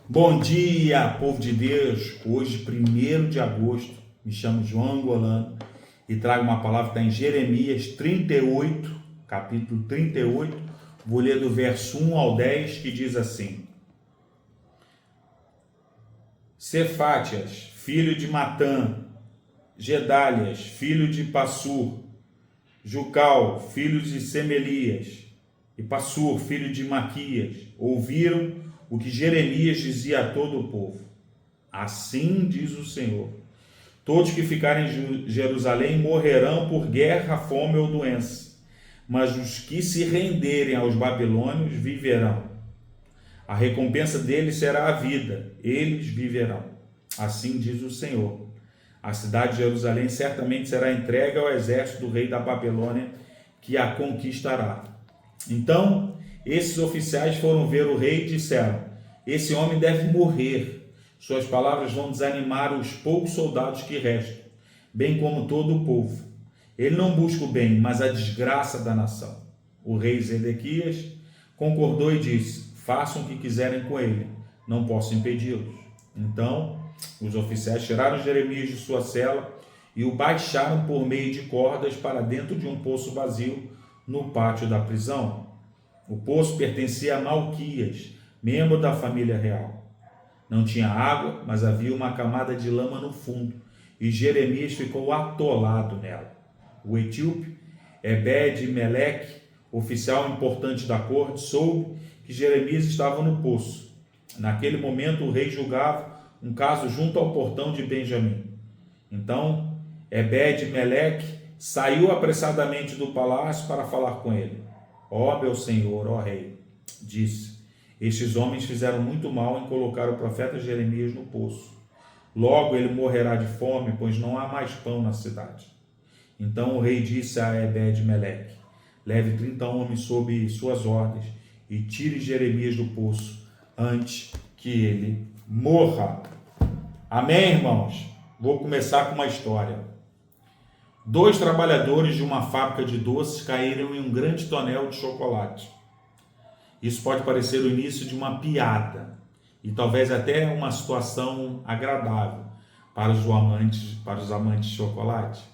Bom dia, povo de Deus. Hoje, 1º de agosto, me chamo João Angolano e trago uma palavra que está em Jeremias 38, capítulo 38. Vou ler do verso 1 ao 10, que diz assim: Cefátias, filho de Matã, Gedálias, filho de Passur, Jucal, filho de Semelias, e Passur, filho de Maquias, ouviram o que Jeremias dizia a todo o povo. Assim diz o Senhor: todos que ficarem em Jerusalém morrerão por guerra, fome ou doença, mas os que se renderem aos babilônios viverão. A recompensa deles será a vida, eles viverão. Assim diz o Senhor: a cidade de Jerusalém certamente será entregue ao exército do rei da Babilônia, que a conquistará. Então, esses oficiais foram ver o rei e disseram: esse homem deve morrer. Suas palavras vão desanimar os poucos soldados que restam, bem como todo o povo. Ele não busca o bem, mas a desgraça da nação. O rei Zedequias concordou e disse: façam o que quiserem com ele, não posso impedi-los. Então, os oficiais tiraram Jeremias de sua cela e o baixaram por meio de cordas para dentro de um poço vazio no pátio da prisão. O poço pertencia a Malquias, membro da família real. Não tinha água, mas havia uma camada de lama no fundo, e Jeremias ficou atolado nela. O etíope Ebed-Meleque, oficial importante da corte, soube que Jeremias estava no poço. Naquele momento, o rei julgava um caso junto ao portão de Benjamim. Então, Ebed-Meleque saiu apressadamente do palácio para falar com ele. Ó meu senhor, ó rei, disse: estes homens fizeram muito mal em colocar o profeta Jeremias no poço. Logo ele morrerá de fome, pois não há mais pão na cidade. Então o rei disse a Ebed-Meleque: leve 30 homens sob suas ordens e tire Jeremias do poço antes que ele morra. Amém, irmãos? Vou começar com uma história. 2 trabalhadores de uma fábrica de doces caíram em um grande tonel de chocolate. Isso pode parecer o início de uma piada e talvez até uma situação agradável para os amantes de chocolate.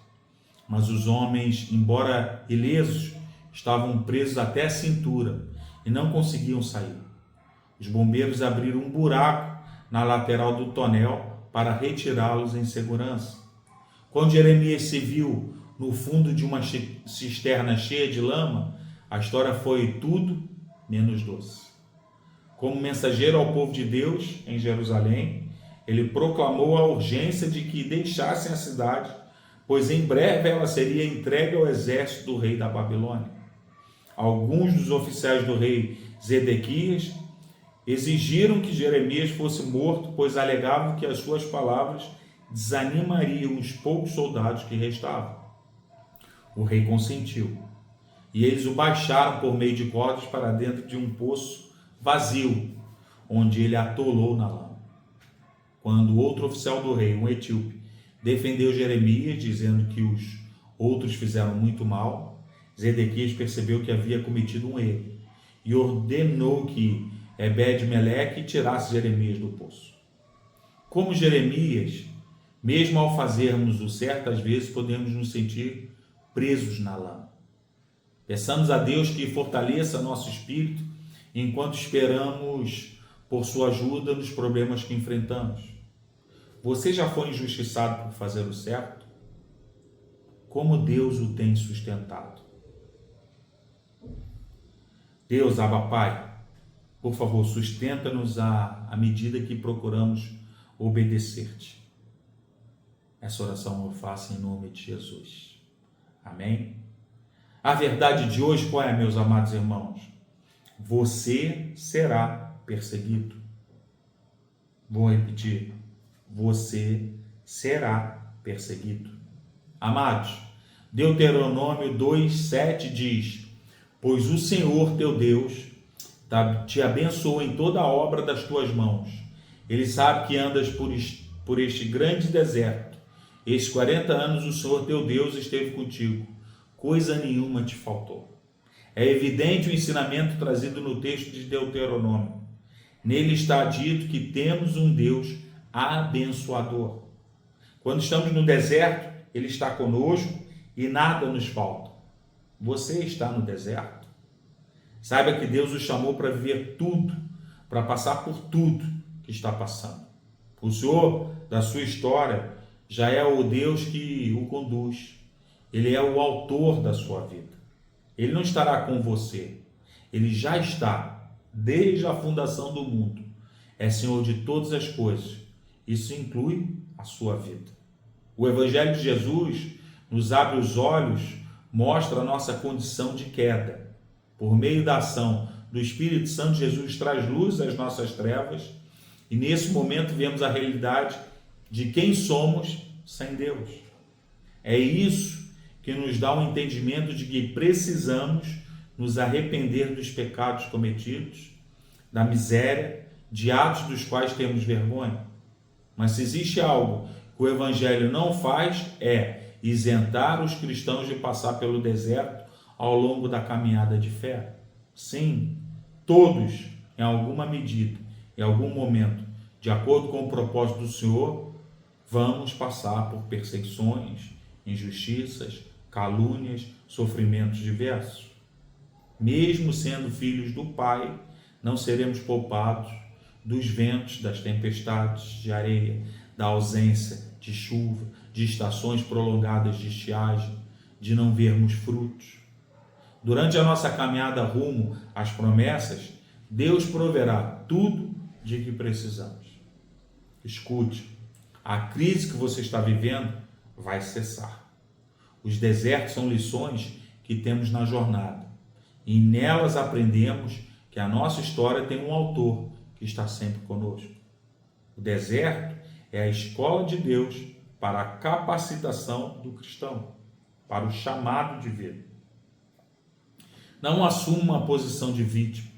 Mas os homens, embora ilesos, estavam presos até a cintura e não conseguiam sair. Os bombeiros abriram um buraco na lateral do tonel para retirá-los em segurança. Quando Jeremias se viu no fundo de uma cisterna cheia de lama, a história foi tudo menos doce. Como mensageiro ao povo de Deus em Jerusalém, ele proclamou a urgência de que deixassem a cidade, pois em breve ela seria entregue ao exército do rei da Babilônia. Alguns dos oficiais do rei Zedequias exigiram que Jeremias fosse morto, pois alegavam que as suas palavras desanimariam os poucos soldados que restavam. O rei consentiu, e eles o baixaram por meio de cordas para dentro de um poço vazio, onde ele atolou na lama. Quando outro oficial do rei, um etíope, defendeu Jeremias, dizendo que os outros fizeram muito mal, Zedequias percebeu que havia cometido um erro e ordenou que Ebed-Meleque tirasse Jeremias do poço. Como Jeremias, mesmo ao fazermos o certo, às vezes podemos nos sentir presos na lama. Peçamos a Deus que fortaleça nosso espírito enquanto esperamos por sua ajuda nos problemas que enfrentamos. Você já foi injustiçado por fazer o certo? Como Deus o tem sustentado? Deus, Abba Pai, por favor, sustenta-nos à medida que procuramos obedecer-te. Essa oração eu faço em nome de Jesus. Amém? A verdade de hoje qual é, meus amados irmãos? Você será perseguido. Vou repetir. Você será perseguido. Amados, Deuteronômio 2:7 diz: pois o Senhor teu Deus te abençoa em toda a obra das tuas mãos. Ele sabe que andas por este grande deserto. Estes 40 anos o Senhor teu Deus esteve contigo. Coisa nenhuma te faltou. É evidente o ensinamento trazido no texto de Deuteronômio. Nele está dito que temos um Deus abençoador. Quando estamos no deserto, Ele está conosco e nada nos falta. Você está no deserto? Saiba que Deus o chamou para viver tudo, para passar por tudo que está passando. O Senhor da sua história já é o Deus que o conduz. Ele é o autor da sua vida. Ele não estará com você. Ele já está desde a fundação do mundo. É Senhor de todas as coisas. Isso inclui a sua vida. O Evangelho de Jesus nos abre os olhos, mostra a nossa condição de queda. Por meio da ação do Espírito Santo, Jesus traz luz às nossas trevas e nesse momento vemos a realidade de quem somos sem Deus. É isso que nos dá um entendimento de que precisamos nos arrepender dos pecados cometidos, da miséria, de atos dos quais temos vergonha. Mas se existe algo que o Evangelho não faz, é isentar os cristãos de passar pelo deserto ao longo da caminhada de fé. Sim, todos, em alguma medida, em algum momento, de acordo com o propósito do Senhor, vamos passar por perseguições, injustiças, calúnias, sofrimentos diversos. Mesmo sendo filhos do Pai, não seremos poupados dos ventos, das tempestades de areia, da ausência de chuva, de estações prolongadas de estiagem, de não vermos frutos. Durante a nossa caminhada rumo às promessas, Deus proverá tudo de que precisamos. Escute, a crise que você está vivendo vai cessar. Os desertos são lições que temos na jornada e nelas aprendemos que a nossa história tem um autor que está sempre conosco. O deserto é a escola de Deus para a capacitação do cristão, para o chamado de vida. Não assuma uma posição de vítima.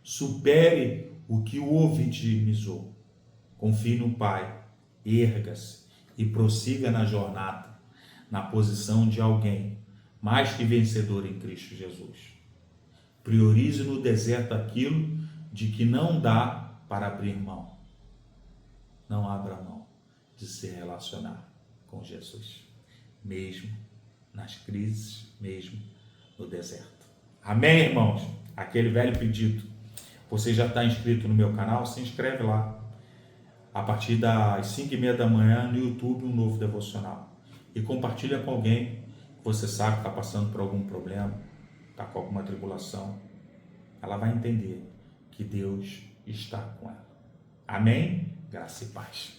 Supere o que o vitimizou. Confie no Pai, erga-se e prossiga na jornada, na posição de alguém mais que vencedor em Cristo Jesus. Priorize no deserto aquilo de que não dá para abrir mão. Não abra mão de se relacionar com Jesus, mesmo nas crises, mesmo no deserto. Amém, irmãos? Aquele velho pedido. Você já está inscrito no meu canal? Se inscreve lá. A partir das 5h30 da manhã no YouTube, um novo devocional. E compartilha com alguém que você sabe que está passando por algum problema, está com alguma tribulação. Ela vai entender que Deus está com ela. Amém? Graça e paz.